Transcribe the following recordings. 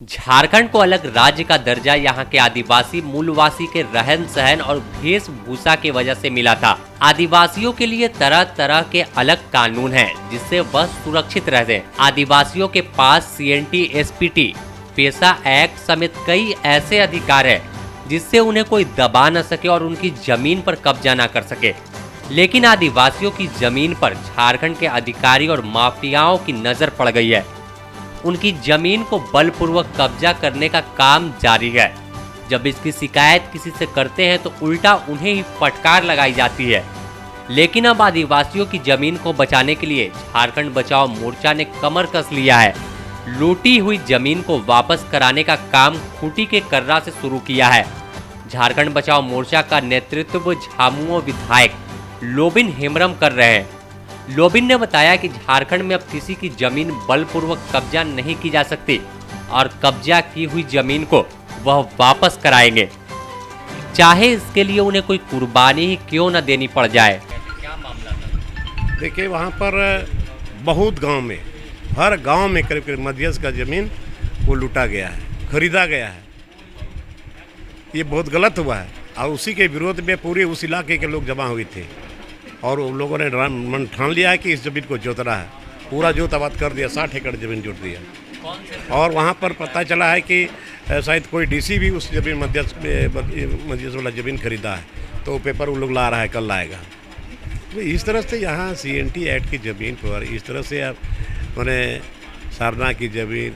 झारखंड को अलग राज्य का दर्जा यहाँ के आदिवासी मूलवासी के रहन सहन और वेशभूषा की वजह से मिला था। आदिवासियों के लिए तरह तरह के अलग कानून हैं, जिससे वह सुरक्षित रहते। आदिवासियों के पास CNT SPT पेशा एक्ट समेत कई ऐसे अधिकार है जिससे उन्हें कोई दबा न सके और उनकी जमीन पर कब्जा न कर सके। लेकिन आदिवासियों की जमीन पर झारखंड के अधिकारी और माफियाओं की नजर पड़ गई है। उनकी जमीन को बलपूर्वक कब्जा करने का काम जारी है। जब इसकी शिकायत किसी से करते हैं तो उल्टा उन्हें ही फटकार लगाई जाती है। लेकिन अब आदिवासियों की जमीन को बचाने के लिए झारखंड बचाओ मोर्चा ने कमर कस लिया है। लूटी हुई जमीन को वापस कराने का काम खूंटी के कर्रा से शुरू किया है। झारखंड बचाओ मोर्चा का नेतृत्व झामुमो विधायक लोबिन हेम्ब्रम कर रहे हैं। लोबिन ने बताया कि झारखंड में अब किसी की जमीन बलपूर्वक कब्जा नहीं की जा सकती और कब्जा की हुई जमीन को वह वापस कराएंगे, चाहे इसके लिए उन्हें कोई कुर्बानी ही क्यों न देनी पड़ जाए। क्या मामला था? देखिए, वहाँ पर बहुत गांव में, हर गांव में करीब करीब मध्यस्थ का जमीन वो लूटा गया है, खरीदा गया है। ये बहुत गलत हुआ है और उसी के विरोध में पूरे उस इलाके के लोग जमा हुए थे और उन लोगों ने मन ठान लिया है कि इस ज़मीन को जोतना है। पूरा जोताबाद कर दिया, 60 एकड़ ज़मीन जोत दिया। और वहाँ पर पता चला है कि शायद कोई DC भी उस ज़मीन मध्यस्थ वाला ज़मीन खरीदा है, तो वो पेपर वो लोग ला रहा है, कल लाएगा। तो इस तरह से यहाँ CNT एक्ट की ज़मीन पर इस तरह से अब मैंने सरना की ज़मीन,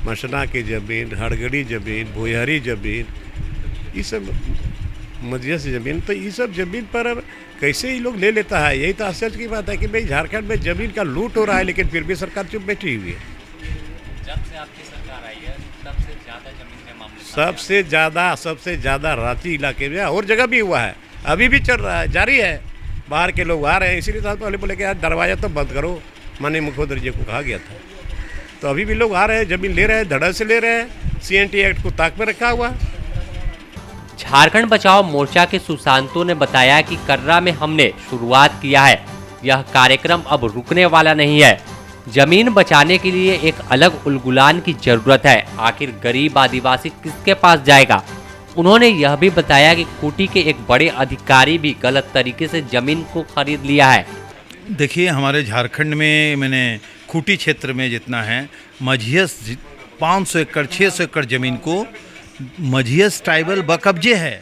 मसना की ज़मीन, हड़गड़ी ज़मीन, भुयहरी ज़मीन, ये सब मध्यस्थ ज़मीन, तो ये सब ज़मीन पर कैसे ही लोग ले लेता है। यही तो आश्चर्य की बात है कि भाई झारखंड में ज़मीन का लूट हो रहा है, लेकिन फिर भी सरकार चुप बैठी हुई है। जब से आपकी सरकार आई है तब से ज़्यादा जमीन के मामले सबसे ज़्यादा रांची इलाके में और जगह भी हुआ है, अभी भी चल रहा है, जारी है। बाहर के लोग आ रहे हैं, इसीलिए साहब पहले बोले कि यार दरवाज़ा तो बंद करो, माननीय मुख्यमंत्री जी को कहा गया था। तो अभी भी लोग आ रहे हैं, ज़मीन ले रहे हैं, धड़ल्ले से ले रहे हैं। CNT एक्ट को ताक में रखा हुआ। झारखंड बचाओ मोर्चा के सुशांतों ने बताया कि कर्रा में हमने शुरुआत किया है। यह कार्यक्रम अब रुकने वाला नहीं है। जमीन बचाने के लिए एक अलग उलगुलान की जरूरत है। आखिर गरीब आदिवासी किसके पास जाएगा? उन्होंने यह भी बताया कि खूंटी के एक बड़े अधिकारी भी गलत तरीके से जमीन को खरीद लिया है। देखिए, हमारे झारखंड में मैंने खूंटी क्षेत्र में जितना है मझियस 500 एकड़ 600 एकड़ जमीन को मझियस ट्राइबल बकब्जे है,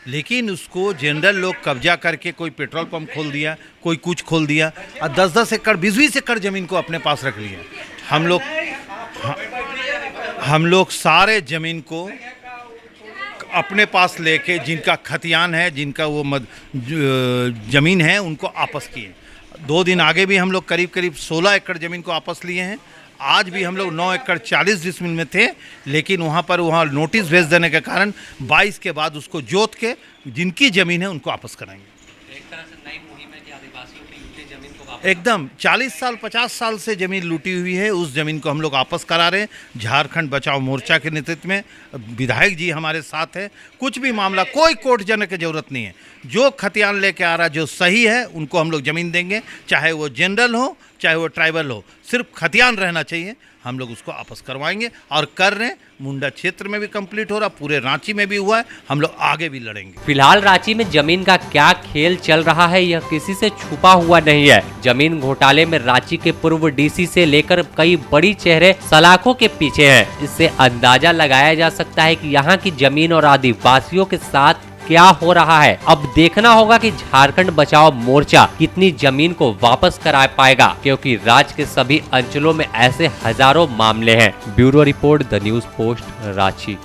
लेकिन उसको जनरल लोग कब्जा करके कोई पेट्रोल पंप खोल दिया, कोई कुछ खोल दिया और 10-10 एकड़ 20-20 एकड़ ज़मीन को अपने पास रख लिया। हम लोग सारे ज़मीन को अपने पास लेके जिनका खतियान है, जिनका वो ज़मीन है, उनको आपस किए। 2 दिन आगे भी हम लोग करीब 16 एकड़ ज़मीन को आपस लिए हैं। आज भी हम लोग 9 एकड़ 40 डिसमिल में थे, लेकिन वहाँ नोटिस भेज देने के कारण 22 के बाद उसको जोत के जिनकी ज़मीन है उनको वापस कराएंगे। एक तरह से नई मुहिम है कि आदिवासियों की लूटी जमीन को वापस एकदम 40 साल 50 साल से ज़मीन लूटी हुई है, उस ज़मीन को हम लोग वापस करा रहे हैं। झारखंड बचाओ मोर्चा के नेतृत्व में विधायक जी हमारे साथ है। कुछ भी मामला, कोई कोर्ट जाने की ज़रूरत नहीं है। जो खतियान लेके आ रहा, जो सही है, उनको हम लोग ज़मीन देंगे, चाहे वो जनरल हो चाहे वो ट्राइबल हो, सिर्फ खतियान रहना चाहिए। हम लोग उसको आपस करवाएंगे और कर रहे हैं। मुंडा क्षेत्र में भी कंप्लीट हो रहा, पूरे रांची में भी हुआ है। हम लोग आगे भी लड़ेंगे। फिलहाल रांची में जमीन का क्या खेल चल रहा है, यह किसी से छुपा हुआ नहीं है। जमीन घोटाले में रांची के पूर्व DC से लेकर कई बड़ी चेहरे सलाखों के पीछे हैं। इससे अंदाजा लगाया जा सकता है कि यहाँ की जमीन और आदिवासियों के साथ क्या हो रहा है। अब देखना होगा कि झारखंड बचाओ मोर्चा कितनी जमीन को वापस करा पाएगा, क्योंकि राज्य के सभी अंचलों में ऐसे हजारों मामले हैं। Bureau report, the news post, Ranchi.